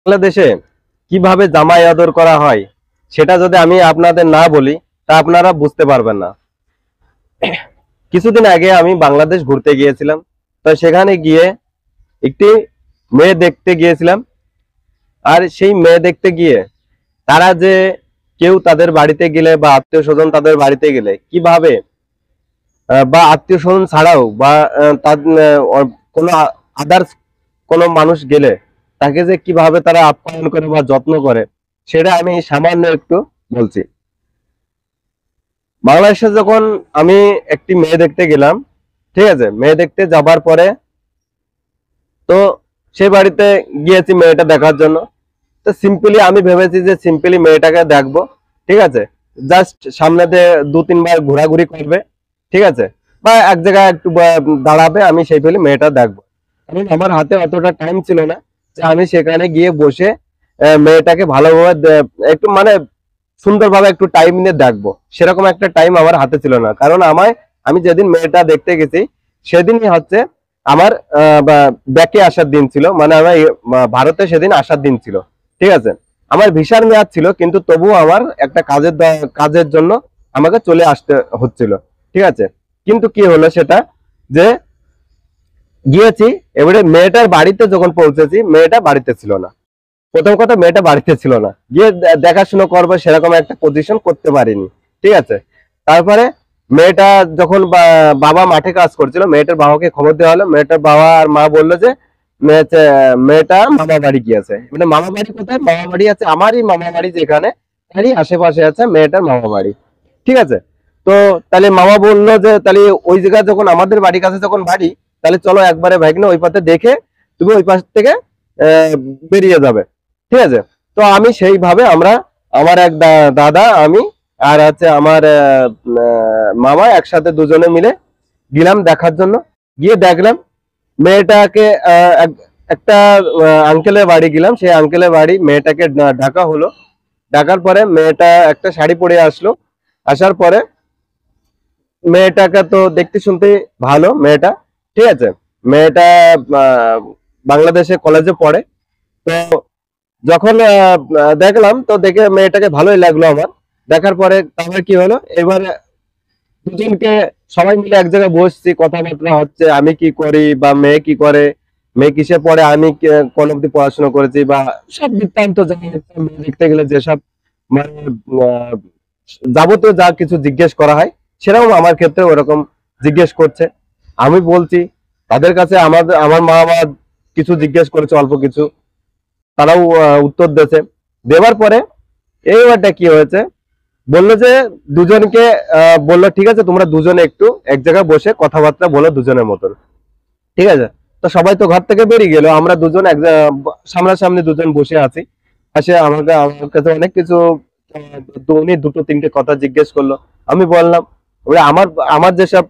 বাংলাদেশে কিভাবে জামাই আদর করা হয় সেটা যদি আমি আপনাদের না বলি তা আপনারা বুঝতে পারবেন না। কিছুদিন আগে আমি বাংলাদেশ ঘুরতে গিয়েছিলাম। তো সেখানে গিয়ে একটি মেয়ে দেখতে গিয়েছিলাম। আর সেই মেয়ে দেখতে গিয়ে তারা যে কেউ তাদের বাড়িতে গেলে বা আত্মীয় স্বজন তাদের বাড়িতে গেলে কিভাবে বা আত্মীয় স্বজন ছাড়াও বা কোনো আদার্স কোনো মানুষ গেলে তাকে যে কিভাবে তারা আপ্যায়ন করে বা যত্ন করে সেটা আমি সামান্য একটু বলছি। বাংলাদেশে যখন আমি একটি মেয়ে দেখতে গেলাম, ঠিক আছে, মেয়ে দেখতে যাবার পরে তো সেই বাড়িতে গিয়েছি মেয়েটা দেখার জন্য। তো সিম্পলি আমি ভেবেছি যে সিম্পলি মেয়েটাকে দেখবো, ঠিক আছে, জাস্ট সামনে দিয়ে 2-3 বার ঘোরাঘুরি করবে, ঠিক আছে, বা এক জায়গায় একটু দাঁড়াবে, আমি সেই ফেলে মেয়েটা দেখবো। কারণ আমার হাতে অতটা টাইম ছিল না যে আমি সেখানে গিয়ে বসে মেয়েটাকে ভালোভাবে একটু মানে সুন্দরভাবে একটু টাইম নিয়ে দেখবো, সেরকম একটা টাইম আমার হাতে ছিল না। কারণ আমি যেদিন মেয়েটা দেখতে গেছি সেদিনই হচ্ছে আমার ব্যাকে আসার দিন ছিল, মানে আমার ভারতে সেদিন আসার দিন ছিল, ঠিক আছে। আমার ভিসার মেয়াদ ছিল, কিন্তু তবুও আমার একটা কাজের জন্য আমাকে চলে আসতে হচ্ছিল, ঠিক আছে। কিন্তু কি হলো সেটা যে গিয়েছি, এবারে মেয়েটার বাড়িতে যখন পৌঁছেছি মেয়েটা বাড়িতে ছিল না। প্রথম কথা, মেয়েটা বাড়িতে ছিল না, গিয়ে দেখাশোনা করবো সেরকম একটা পজিশন করতে পারিনি, ঠিক আছে। তারপরে মেয়েটা যখন বাবা মাঠে কাজ করছিল, মেয়েটার বাবাকে খবর দেওয়া হলো। মেয়েটার বাবা আর মা বললো যে মেয়েটা মামা বাড়ি গিয়েছে। মানে মামা বাড়ি কোথায়? মামা বাড়ি আছে আমারই মামা বাড়ি যেখানে, তারই আশেপাশে আছে মেয়েটার মামা বাড়ি, ঠিক আছে। তো তাহলে মামা বললো যে তাহলে ওই জায়গায় যখন আমাদের বাড়ির কাছে যখন বাড়ি, তাহলে চলো একবারে ভাইগনা ওই পথে দেখে তুমি ওই পাশ থেকে বেরিয়ে যাবে, ঠিক আছে। তো আমি সেইভাবে আমার এক দাদা, আমি আর হচ্ছে আমার মামা একসাথে দুজনে মিলে গেলাম দেখার জন্য। গিয়ে দেখলাম মেয়েটাকে একটা আঙ্কেলের বাড়ি গেলাম, সেই আঙ্কেলের বাড়ি মেয়েটাকে ডাকা হলো। ডাকার পরে মেয়েটা একটা শাড়ি পরে আসলো। আসার পরে মেয়েটাকে তো দেখতে শুনতে ভালো মেয়েটা, ঠিক আছে। মেয়েটা বাংলাদেশে কলেজে পড়ে। তো যখন দেখলাম, তো দেখে মেয়েটাকে ভালোই লাগলো আমার। দেখার পরে তারপরে কি হলো, এবার দুজনকে সবাই মিলে এক জায়গায় বসছি, কথাবার্তা হচ্ছে আমি কি করি বা মেয়ে কি করে, মেয়ে কিসে পড়ে, আমি কোন অব্দি পড়াশোনা করেছি বা সব বৃত্তান্ত জানি। মেয়ে দেখতে গেলে যেসব মানে আহ, যাবতীয় যা কিছু জিজ্ঞেস করা হয় সেরকম আমার ক্ষেত্রে ওরকম জিজ্ঞেস করছে। আমি বলছি তাদের কাছে, আমার মা বাবা কিছু জিজ্ঞেস করেছে অল্প কিছু, তারাও উত্তর দিয়েছে। দেওয়ার পরে এইবারটা কি হয়েছে, বললো যে দুজনকে বললো ঠিক আছে তোমরা দুজনে একটু এক জায়গায় বসে কথাবার্তা বলো দুজনের মতন, ঠিক আছে। তো সবাই তো ঘর থেকে বেরিয়ে গেল, আমরা দুজন সামনাসামনি দুজন বসে আছি। আমার কাছে অনেক কিছু উনি 2-3টে কথা জিজ্ঞেস করলো। আমি বললাম, ওই আমার যেসব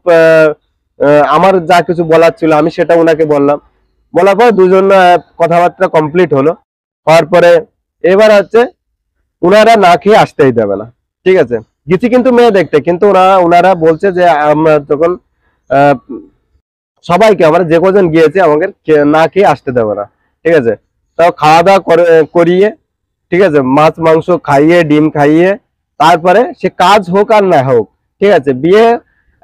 আমার যা কিছু বলার ছিল আমি সেটা ওনাকে বললাম। বলার পর দুজন কথাবার্তা কমপ্লিট হলো। হওয়ার পরে এবার হচ্ছে ওনারা না খেয়ে আসতেই দেবে না, ঠিক আছে। গেছি কিন্তু মেয়ে দেখতে, কিন্তু ওনারা বলছে যে আমরা যখন আহ, সবাইকে, আমরা যে কজন গিয়েছে আমাকে না খেয়ে আসতে দেবে না, ঠিক আছে। তাও খাওয়া দাওয়া করিয়ে, ঠিক আছে, মাছ মাংস খাইয়ে ডিম খাইয়ে তারপরে সে কাজ হোক আর না হোক, ঠিক আছে, বিয়ে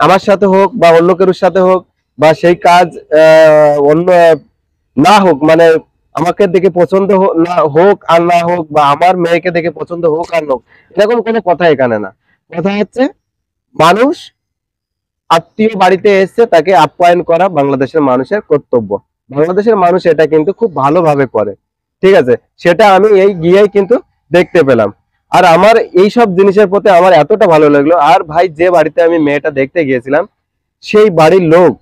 আমার সাথে হোক বা অন্য কারোর সাথে হোক, বা সেই কাজ অন্য না হোক, মানে আমাকে দেখে পছন্দ না হোক আর না হোক, বা আমার মেয়েকে দেখে পছন্দ হোক আর না হোক, এরকম কোনো কথা এখানে না। কথা হচ্ছে মানুষ আত্মীয় বাড়িতে এসে তাকে আপ্যায়ন করা বাংলাদেশের মানুষের কর্তব্য। বাংলাদেশের মানুষ এটা কিন্তু খুব ভালোভাবে করে, ঠিক আছে। সেটা আমি এই গিয়েই কিন্তু দেখতে পেলাম। আর আমার এই সব জিনিসের প্রতি আমার এতটা ভালো লাগলো। আর ভাই, যে বাড়িতে আমি মেয়েটা দেখতে গিয়েছিলাম সেই বাড়ির লোক,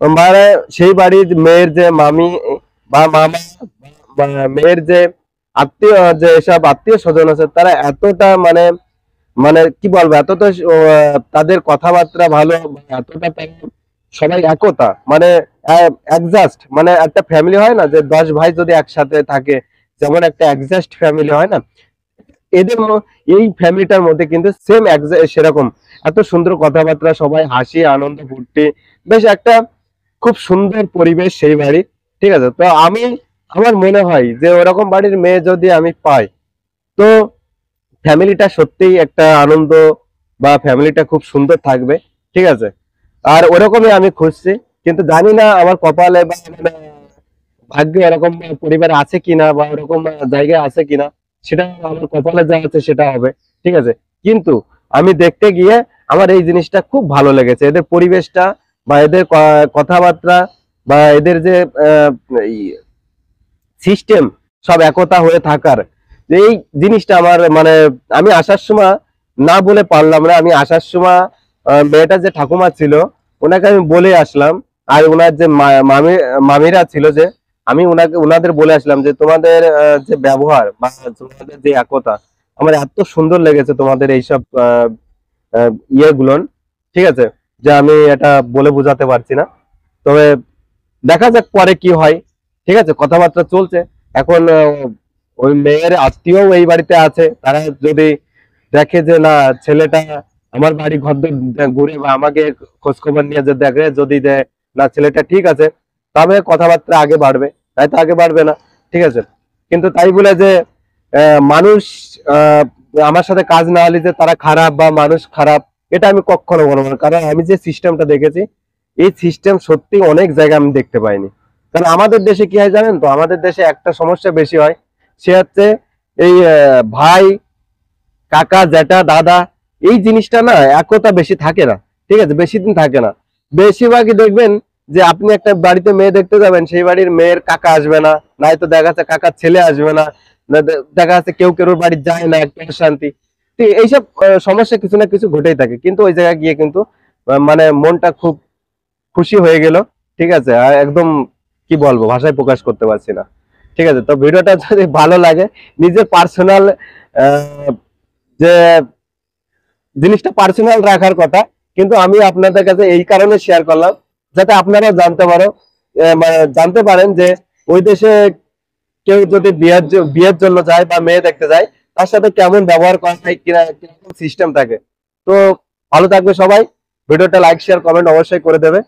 মানে সেই বাড়ির মেয়ের যে মামি বা মামা বা মেয়ের যে আত্মীয়, যে সব আত্মীয় স্বজন আছে, তারা এতটা মানে মানে কি বলবো, এতটা তাদের কথাবার্তা ভালো, এতটা সবাই একতা, মানে অ্যাডজাস্ট, মানে একটা ফ্যামিলি হয় না যে 10 ভাই যদি একসাথে থাকে, যেমন একটা অ্যাডজাস্ট ফ্যামিলি হয় না, এই ফ্যামিলিটার মধ্যে কিন্তু সেম সেরকম এত সুন্দর কথাবার্তা, সবাই হাসি আনন্দ ফুর্তি, বেশ একটা খুব সুন্দর পরিবেশ সেই বাড়ির, ঠিক আছে। তো আমি আমার মনে হয় যে ওরকম বাড়ির মেয়ে যদি আমি পাই, তো ফ্যামিলিটা সত্যিই একটা আনন্দ, বা ফ্যামিলিটা খুব সুন্দর থাকবে। ঠিক আছে, আর ওরকমই আমি খুঁজছি, কিন্তু জানি না আমার কপালে বা মানে ভাগ্যে এরকম পরিবার আছে কিনা, বা ওরকম জায়গায় আছে কিনা। সেটা আমার কপালে যা আছে সেটা হবে। ঠিক আছে, কিন্তু আমি দেখতে গিয়ে আমার এই জিনিসটা খুব ভালো লেগেছে, এদের পরিবেশটা, বা এদের কথাবার্তা, বা এদের যে সিস্টেম, সব একতা হয়ে থাকার যে এই জিনিসটা আমার মানে, আমি আসার সময় না বলে পারলাম না। আমি আসার সময় মেয়েটা যে ঠাকুমা ছিল, ওনাকে আমি বলে আসলাম। আর ওনার যে মামিরা ছিল, যে আমি ওনাদের বলে আসলাম যে তোমাদের যে ব্যবহার বা তোমাদের যে একতা, আমার এত সুন্দর লেগেছে তোমাদের এইসব ইয়েগুলো। ঠিক আছে, যে আমি এটা বলে বোঝাতে পারছি না। তবে দেখা যাক পরে কি হয়। ঠিক আছে, কথাবার্তা চলছে এখন। ওই মেয়ের আত্মীয় এই বাড়িতে আছে, তারা যদি দেখে যে না, ছেলেটা আমার বাড়ি ঘর ঘুরে বা আমাকে খোঁজ খবর নিয়ে যে দেখে, যদি না ছেলেটা ঠিক আছে, তবে কথাবার্তা আগে বাড়বে, তাই তো আগে বাড়বে না। ঠিক আছে, কিন্তু তাই বলে যে মানুষ আহ, আমার সাথে কাজ না হলে যে তারা খারাপ বা মানুষ খারাপ, এটা আমি কখনো বলবো না। কারণ আমি যে সিস্টেমটা দেখেছি, এই সিস্টেম সত্যি অনেক জায়গায় আমি দেখতে পাইনি। কারণ আমাদের দেশে কি হয় জানেন তো, আমাদের দেশে একটা সমস্যা বেশি হয়, সে হচ্ছে এই ভাই, কাকা, জ্যাঠা, দাদা, এই জিনিসটা না একতা বেশি থাকে না। ঠিক আছে, বেশি দিন থাকে না। বেশিরভাগই দেখবেন যে আপনি একটা বাড়িতে মেয়ে দেখতে যাবেন, সেই বাড়ির মেয়ের কাকা আসবে না, নয়তো দেখা যাচ্ছে কাকার ছেলে আসবে না, দেখা যাচ্ছে কেউ কেউ বাড়ি যায় না, একটু শান্তি। তো এইসব সমস্যা কিছু না কিছু ঘটেই থাকে, কিন্তু ওই জায়গায় গিয়ে কিন্তু মানে মনটা খুব খুশি হয়ে গেল। ঠিক আছে, আর একদম কি বলবো, ভাষায় প্রকাশ করতে পারছি না। ঠিক আছে, তো ভিডিওটা যদি ভালো লাগে, নিজের পার্সোনাল যে জিনিসটা পার্সোনাল রাখার কথা, কিন্তু আমি আপনাদের কাছে এই কারণে শেয়ার করলাম, যাতে আপনারা জানতে পারো, মানে জানতে পারেন যে ওই দেশে কেউ যদি বিয়ের জন্য যায় বা মেয়ে দেখতে যায়, তার সাথে কেমন ব্যবহার করা হয়, কিরকম সিস্টেম থাকে। তো ভালো থাকবে সবাই, ভিডিওটা লাইক শেয়ার কমেন্ট অবশ্যই করে দেবে।